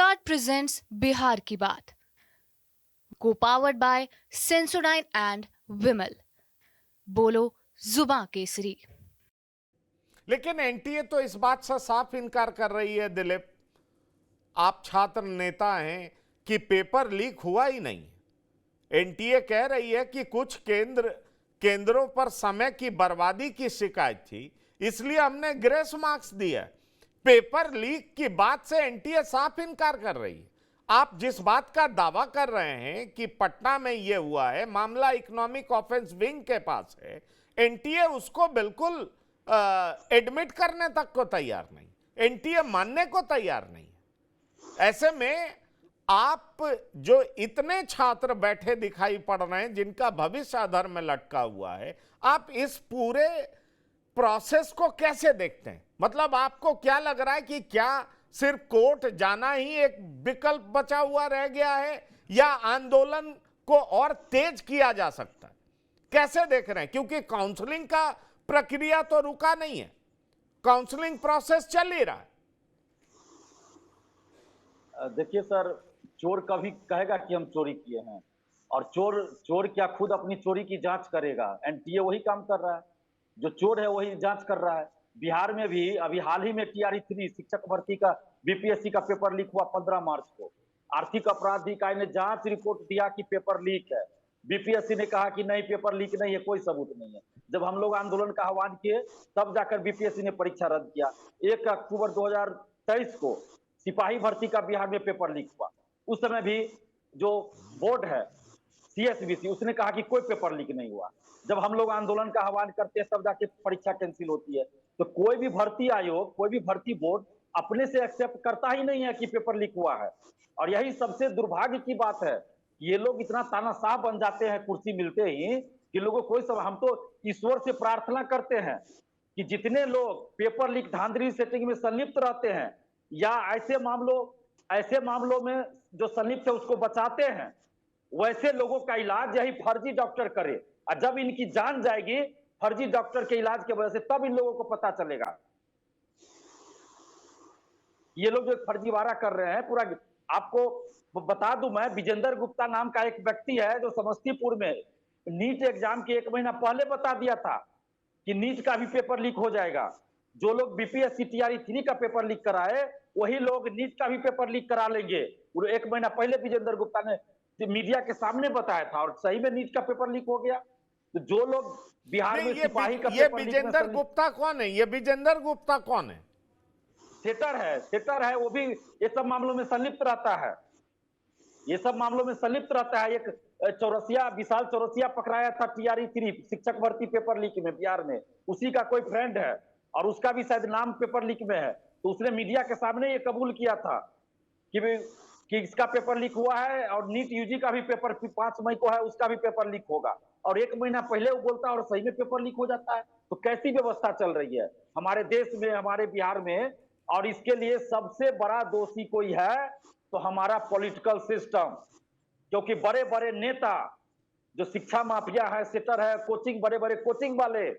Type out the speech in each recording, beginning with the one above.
Start presents Bihar की बात, को पावर्ड बाय सेंसोडाइन एंड विमल। बोलो जुबां केसरी। लेकिन एनटीए तो इस बात से साफ इनकार कर रही है दिलीप, आप छात्र नेता हैं, कि पेपर लीक हुआ ही नहीं। एनटीए कह रही है कि कुछ केंद्रों पर समय की बर्बादी की शिकायत थी, इसलिए हमने ग्रेस मार्क्स दिया। पेपर लीक की बात से एनटीए साफ इनकार कर रही है। आप जिस बात का दावा कर रहे हैं कि पटना में यह हुआ है, मामला इकोनॉमिक ऑफेंस विंग के पास है, एनटीए उसको बिल्कुल एडमिट करने तक को तैयार नहीं, एनटीए मानने को तैयार नहीं। ऐसे में आप जो इतने छात्र बैठे दिखाई पड़ रहे हैं जिनका भविष्य अधर में लटका हुआ है, आप इस पूरे प्रोसेस को कैसे देखते हैं? मतलब आपको क्या लग रहा है कि क्या सिर्फ कोर्ट जाना ही एक विकल्प बचा हुआ रह गया है, या आंदोलन को और तेज किया जा सकता है? कैसे देख रहे हैं? क्योंकि काउंसलिंग का प्रक्रिया तो रुका नहीं है, काउंसलिंग प्रोसेस चल ही रहा है। देखिए सर, चोर कभी कहेगा कि हम चोरी किए हैं, और चोर चोर क्या खुद अपनी चोरी की जांच करेगा? एनटीए वही काम कर रहा है, जो चोर है वही जांच कर रहा है। बिहार में भी अभी हाल ही में टीआरई 3 शिक्षक भर्ती का बीपीएससी का पेपर लीक हुआ 15 मार्च को। आर्थिक अपराध इकाई ने जांच रिपोर्ट दिया कि पेपर लीक है। बीपीएससी ने कहा कि नहीं, पेपर लीक नहीं है, कोई सबूत नहीं है। जब हम लोग आंदोलन का आह्वान किए तब जाकर बीपीएससी ने परीक्षा रद्द किया। 1 अक्टूबर 2023 को सिपाही भर्ती का बिहार में पेपर लीक हुआ। उस समय भी जो बोर्ड है सीएसबीसी, उसने कहा कि कोई पेपर लीक नहीं हुआ। जब हम लोग आंदोलन का आह्वान करते हैं तब जाके परीक्षा कैंसिल होती है। तो कोई भी भर्ती आयोग, कोई भी भर्ती बोर्ड अपने से एक्सेप्ट करता ही नहीं है कि पेपर लीक हुआ है। और यही सबसे दुर्भाग्य की बात है, ये लोग इतना तानाशाह बन जाते हैं कुर्सी मिलते ही कि लोगों को कोई सब। हम तो ईश्वर से प्रार्थना करते हैं कि जितने लोग पेपर लीक धांधली सेटिंग में संलिप्त रहते हैं, या ऐसे मामलों में जो संलिप्त है उसको बचाते हैं, वैसे लोगों का इलाज यही फर्जी डॉक्टर करे। और जब इनकी जान जाएगी फर्जी डॉक्टर के इलाज की वजह से, तब इन लोगों को पता चलेगा। ये लोग जो फर्जीवाड़ा कर रहे हैं पूरा, आपको बता दूं मैं, विजेंद्र गुप्ता नाम का एक व्यक्ति है जो समस्तीपुर में नीट एग्जाम के 1 महीना पहले बता दिया था कि नीट का भी पेपर लीक हो जाएगा। जो लोग बीपीएससी टीआरई 3 का पेपर लीक कराए, वही लोग नीट का भी पेपर लीक करा लेंगे। 1 महीना पहले विजेंद्र गुप्ता ने मीडिया के सामने बताया था, और सही में नीट का पेपर लीक हो गया। तो जो लोग बिहार में सिपाही का पेपर लीक में विजेंद्र गुप्ता कौन है? ये विजेंद्र गुप्ता कौन है? सेटर है, वो भी ये सब मामलों में संलिप्त रहता है। ये सब मामलों में संलिप्त रहता है। एक विशाल चौरसिया पकड़ाया था टीआरई 3 शिक्षक भर्ती पेपर लीक में बिहार में, उसी का कोई फ्रेंड है, और उसका भी शायद नाम पेपर लीक में है। तो उसने मीडिया के सामने ये कबूल किया था कि इसका पेपर लीक हुआ है, और नीट यूजी का भी पेपर 5 मई को है, उसका भी पेपर लीक होगा। और 1 महीना पहले वो बोलता है और सही में पेपर लीक हो जाता है। तो कैसी व्यवस्था चल रही है हमारे देश में, हमारे बिहार में? और इसके लिए सबसे बड़ा दोषी कोई है तो हमारा पॉलिटिकल सिस्टम, क्योंकि बड़े बड़े नेता जो शिक्षा माफिया है, सेटर है, कोचिंग, बड़े बड़े कोचिंग वाले,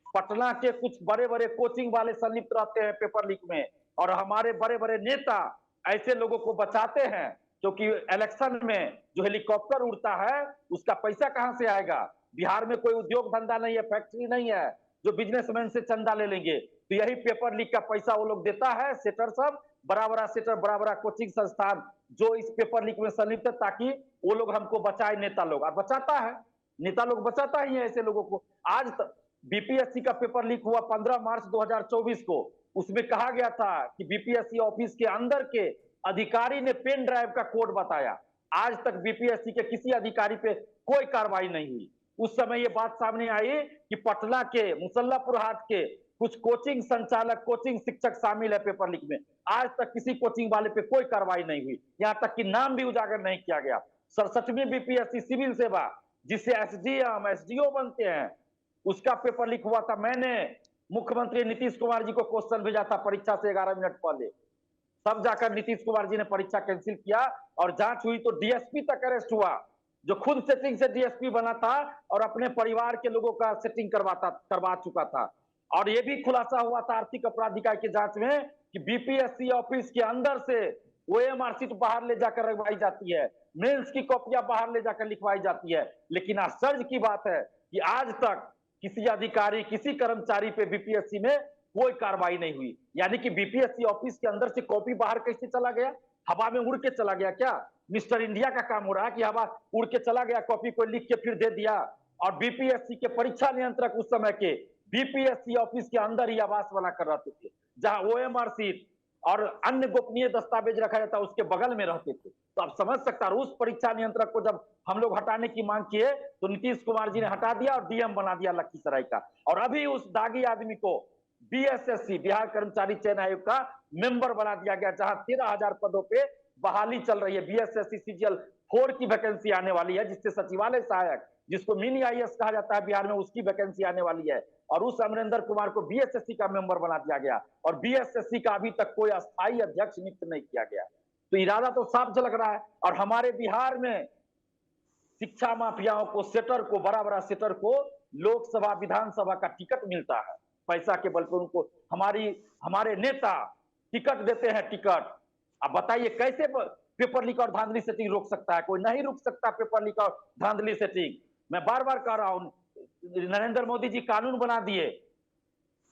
पटना के कुछ बड़े बड़े कोचिंग वाले संलिप्त रहते हैं पेपर लीक में, और हमारे बड़े बड़े नेता ऐसे लोगों को बचाते हैं। क्योंकि इलेक्शन में जो हेलीकॉप्टर उड़ता है उसका पैसा कहां से आएगा? बिहार में कोई उद्योग धंधा नहीं है, फैक्ट्री नहीं है जो बिजनेसमैन से चंदा ले लेंगे। तो यही पेपर लीक का पैसा वो लोग देता है, सेटर सब, बड़ा बड़ा सेटर, बड़ा बड़ा कोचिंग संस्थान जो इस पेपर लीक में संलिप्त है, ताकि वो लोग हमको बचाए, नेता लोग। और बचाता है, नेता लोग बचाता ही है ऐसे लोगों को। आज बीपीएससी का पेपर लीक हुआ 15 मार्च 2024 को। उसमें कहा गया था कि बीपीएससी ऑफिस के अंदर के अधिकारी ने पेन ड्राइव का कोड बताया। आज तक बीपीएससी के किसी अधिकारी पे कोई कार्रवाई नहीं हुई। उस समय ये बात सामने आई कि पटना के मुसल्लापुर हाट के कुछ कोचिंग संचालक, कोचिंग शिक्षक शामिल है पेपर लीक में। आज तक किसी कोचिंग वाले पे कोई कार्रवाई नहीं हुई, यहां तक कि नाम भी उजागर नहीं किया गया। 67वीं बीपीएससी सिविल सेवा, जिससे एसडीएम, एसडीओ बनते हैं, उसका पेपर लीक हुआ था। मैंने मुख्यमंत्री नीतीश कुमार जी को क्वेश्चन भेजा था परीक्षा से 11 मिनट पहले, तब जाकर नीतीश कुमार जी ने परीक्षा कैंसिल किया, और जांच हुई तो डीएसपी तक अरेस्ट हुआ, जो खुद सेटिंग से डीएसपी बना था और अपने परिवार के लोगों का सेटिंग करवा चुका था। और यह भी खुलासा हुआ था आर्थिक अपराध इकाई की जांच में कि बीपीएससी ऑफिस के अंदर से ओएमआर सीट बाहर ले जाकर रखवाई जाती है, मेंस की कॉपियां बाहर ले जाकर लिखवाई जाती है। लेकिन आश्चर्य की बात है कि आज तक किसी अधिकारी, किसी कर्मचारी पे बीपीएससी में कोई कार्रवाई नहीं हुई। यानी कि बीपीएससी ऑफिस के अंदर से कॉपी बाहर कैसे चला गया? हवा में उड़ के चला गया क्या? मिस्टर इंडिया का काम हो रहा है कि हवा उड़ के चला गया, कॉपी को लिख के फिर दे दिया। और बीपीएससी के परीक्षा नियंत्रक उस समय के बीपीएससी ऑफिस के अंदर ही आवास बना कर रहते थे, जहां ओएमआर सीट और अन्य गोपनीय दस्तावेज रखा जाता है उसके बगल में रहते थे। तो आप समझ सकता है, उस परीक्षा नियंत्रक को जब हम लोग हटाने की मांग किए तो नीतीश कुमार जी ने हटा दिया और डीएम बना दिया लखीसराय का। और अभी उस दागी आदमी को बीएसएससी, बिहार कर्मचारी चयन आयोग का मेंबर बना दिया गया, जहां 13,000 पदों पे बहाली चल रही है। बीएसएससी सीजीएल 4 की वैकेंसी आने वाली है, जिससे सचिवालय सहायक, जिसको मिनी आईएएस कहा जाता है बिहार में, उसकी वैकेंसी आने वाली है। और उस अमरिंदर कुमार को बीएसएससी का मेंबर बना दिया गया और बीएसएससी का अभी तक कोई अस्थायी अध्यक्ष नियुक्त नहीं किया गया। तो इरादा तो साफ झलक रहा है। और हमारे बिहार में शिक्षा माफियाओं को, सेटर को, बड़ा बड़ा सेटर को लोकसभा विधानसभा का टिकट मिलता है, पैसा के बल पर उनको हमारे नेता टिकट देते हैं, टिकट। अब बताइए कैसे पेपर लीक और धांधली सेटिंग रोक सकता है? कोई नहीं रोक सकता पेपर लीक और धांधली सेटिंग। मैं बार बार कह रहा हूं, नरेंद्र मोदी जी कानून बना दिए,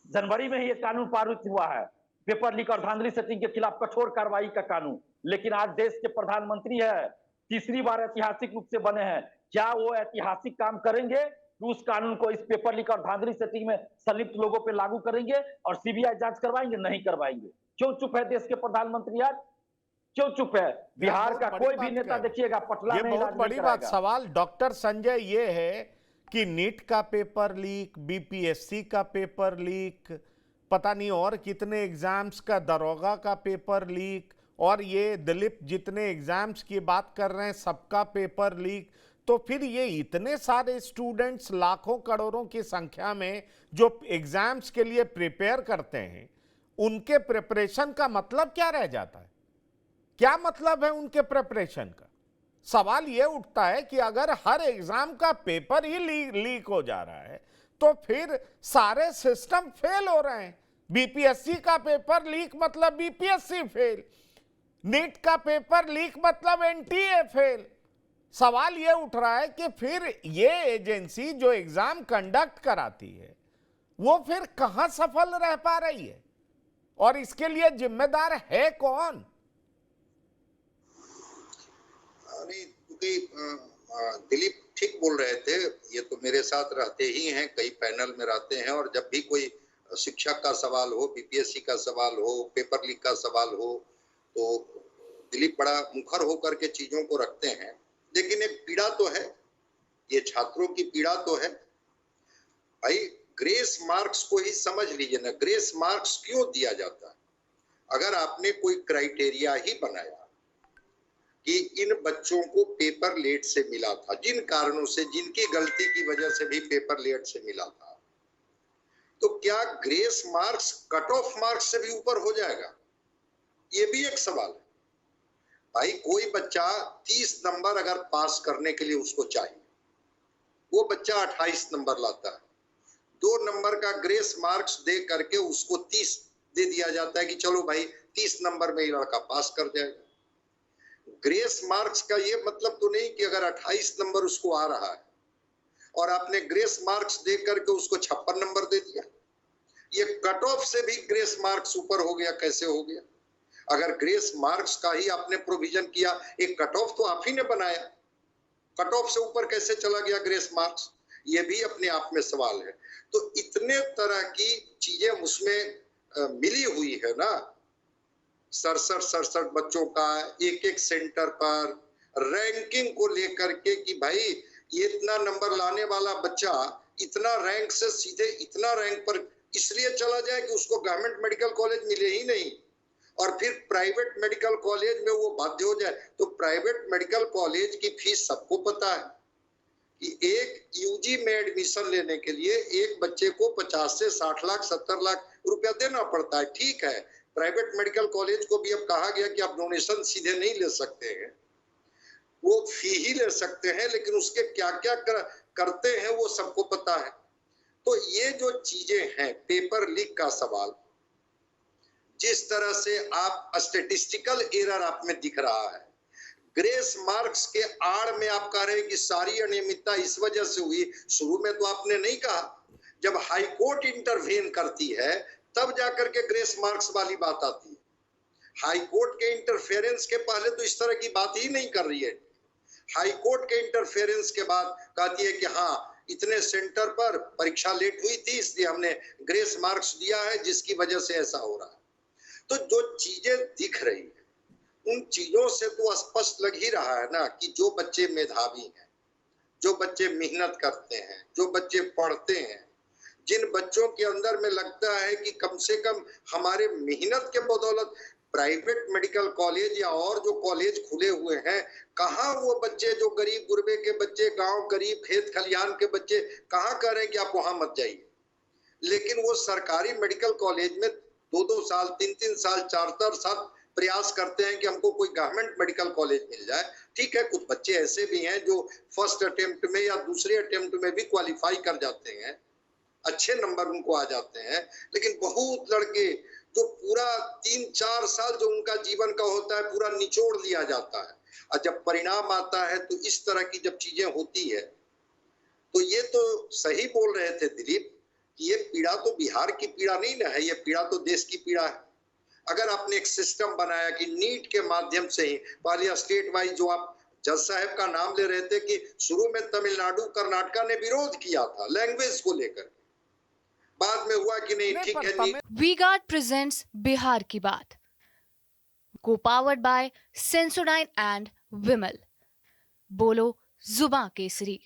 जनवरी में ही ये कानून पारित हुआ है, पेपर लीक और धांधली सेटिंग के खिलाफ कठोर कार्रवाई का कानून। लेकिन आज देश के प्रधानमंत्री है, तीसरी बार ऐतिहासिक रूप से बने हैं, क्या वो ऐतिहासिक काम करेंगे कि उस कानून को इस पेपर लीक और धांधली सेटिंग में संलिप्त लोगों पे लागू करेंगे और सीबीआई जांच करवाएंगे? नहीं करवाएंगे। क्यों चुप है देश के प्रधानमंत्री आज? क्यों चुप है? बिहार का कोई भी नेता देखिएगा पटला में बहुत बड़ी बात सवाल डॉक्टर संजय ये है कि नीट का पेपर लीक, बीपीएससी का पेपर लीक, पता नहीं और कितने एग्जाम्स का, दरोगा का पेपर लीक, और ये दिलीप जितने एग्जाम्स की बात कर रहे हैं सबका पेपर लीक। तो फिर ये इतने सारे स्टूडेंट्स, लाखों करोड़ों की संख्या में जो एग्जाम्स के लिए प्रिपेयर करते हैं, उनके प्रिपरेशन का मतलब क्या रह जाता है? क्या मतलब है उनके प्रिपरेशन का? सवाल यह उठता है कि अगर हर एग्जाम का पेपर ही लीक हो जा रहा है तो फिर सारे सिस्टम फेल हो रहे हैं। बीपीएससी का पेपर लीक मतलब बीपीएससी फेल, नीट का पेपर लीक मतलब एनटीए फेल। सवाल यह उठ रहा है कि फिर ये एजेंसी जो एग्जाम कंडक्ट कराती है वो फिर कहां सफल रह पा रही है और इसके लिए जिम्मेदार है कौन? क्योंकि दिलीप ठीक बोल रहे थे, ये तो मेरे साथ रहते ही हैं, कई पैनल में रहते हैं, और जब भी कोई शिक्षक का सवाल हो, बीपीएससी का सवाल हो, पेपर लीक का सवाल हो, तो दिलीप बड़ा मुखर होकर के चीजों को रखते हैं। लेकिन एक पीड़ा तो है, ये छात्रों की पीड़ा तो है भाई। ग्रेस मार्क्स को ही समझ लीजिए ना, ग्रेस मार्क्स क्यों दिया जाता है? अगर आपने कोई क्राइटेरिया ही बनाया कि इन बच्चों को पेपर लेट से मिला था, जिन कारणों से, जिनकी गलती की वजह से भी पेपर लेट से मिला था, तो क्या grace marks cut off marks से भी ऊपर हो जाएगा? ये भी एक सवाल है भाई। कोई बच्चा 30 नंबर अगर पास करने के लिए उसको चाहिए, वो बच्चा 28 नंबर लाता है, 2 नंबर का ग्रेस मार्क्स दे करके उसको 30 दे दिया जाता है कि चलो भाई 30 नंबर में ये लड़का पास कर जाएगा। ग्रेस मार्क्स का ये मतलब तो नहीं कि अगर 28 नंबर उसको आ रहा है और आपने ग्रेस मार्क्स दे करके उसको 56 नंबर दे दिया, ये कट ऑफ से भी ग्रेस मार्क्स ऊपर हो गया, कैसे हो गया? अगर ग्रेस मार्क्स का ही आपने प्रोविजन किया, एक कट ऑफ तो आप ही ने बनाया, कट ऑफ से ऊपर कैसे चला गया ग्रेस मार्क्स? ये भी अपने आप में सवाल है। तो इतने तरह की चीजें उसमें मिली हुई है ना, 67 बच्चों का एक एक सेंटर पर रैंकिंग को लेकर के कि भाई ये इतना नंबर लाने वाला बच्चा इतना रैंक से सीधे इतना रैंक पर इसलिए चला जाए कि उसको गवर्नमेंट मेडिकल कॉलेज मिले ही नहीं और फिर प्राइवेट मेडिकल कॉलेज में वो बाध्य हो जाए। तो प्राइवेट मेडिकल कॉलेज की फीस सबको पता है कि एक यूजी में एडमिशन लेने के लिए एक बच्चे को 50 से 60 लाख 70 लाख रुपया देना पड़ता है। ठीक है, प्राइवेट मेडिकल कॉलेज को भी अब कहा गया कि आप डोनेशन सीधे नहीं ले सकते हैं, वो फी ही ले सकते हैं, लेकिन उसके क्या क्या करते हैं वो सबको पता है। तो ये जो चीजें हैं, पेपर लीक का सवाल, जिस तरह से आप स्टेटिस्टिकल एरर आप में दिख रहा है, ग्रेस मार्क्स के आड़ में आप कह रहे हैं कि सारी अनियमितता इस वजह से हुई। शुरू में तो आपने नहीं कहा, जब हाई कोर्ट इंटरवेन करती है तब जाकर के ग्रेस मार्क्स वाली बात आती है। हाई कोर्ट के इंटरफेरेंस के पहले तो इस तरह की बात ही नहीं कर रही है। हाई कोर्ट के इंटरफेरेंस के बाद कहती है कि हाँ, इतने सेंटर पर परीक्षा लेट हुई थी इसलिए हमने ग्रेस मार्क्स दिया है, जिसकी वजह से ऐसा हो रहा है। तो जो चीजें दिख रही है उन चीजों से तो स्पष्ट लग ही रहा है ना कि जो बच्चे मेधावी हैं, जो बच्चे मेहनत करते हैं, जो बच्चे पढ़ते हैं, जिन बच्चों के अंदर में लगता है कि कम से कम हमारे मेहनत के बदौलत प्राइवेट मेडिकल कॉलेज या और जो कॉलेज खुले हुए हैं, कहाँ वो बच्चे जो गरीब गुरबे के बच्चे, गांव गरीब खेत खलियान के बच्चे, कहाँ कह रहे हैं कि आप वहां मत जाइए। लेकिन वो सरकारी मेडिकल कॉलेज में 2-2 साल, 3-3 साल, 4-4 साल प्रयास करते हैं कि हमको कोई गवर्नमेंट मेडिकल कॉलेज मिल जाए। ठीक है, कुछ बच्चे ऐसे भी हैं जो फर्स्ट अटेम्प्ट में या दूसरे अटेम्प्ट में भी क्वालिफाई कर जाते हैं, अच्छे नंबर उनको आ जाते हैं। लेकिन बहुत लड़के जो पूरा 3-4 साल जो उनका जीवन का होता है पूरा निचोड़ दिया जाता है, और जब परिणाम आता है तो इस तरह की जब चीजें होती है तो ये तो सही बोल रहे थे दिलीप कि ये पीड़ा तो बिहार की पीड़ा नहीं ना है, ये पीड़ा तो देश की पीड़ा है। अगर आपने एक सिस्टम बनाया कि नीट के माध्यम से ही पहले स्टेट वाइज, जो आप जज साहब का नाम ले रहे थे कि शुरू में तमिलनाडु कर्नाटका ने विरोध किया था लैंग्वेज को लेकर, बाद में हुआ कि नहीं ठीक है नीट। वी-गार्ड प्रेजेंट्स बिहार की बात, को पावर्ड बाय सेंसोडाइन एंड विमल। बोलो जुबां केसरी।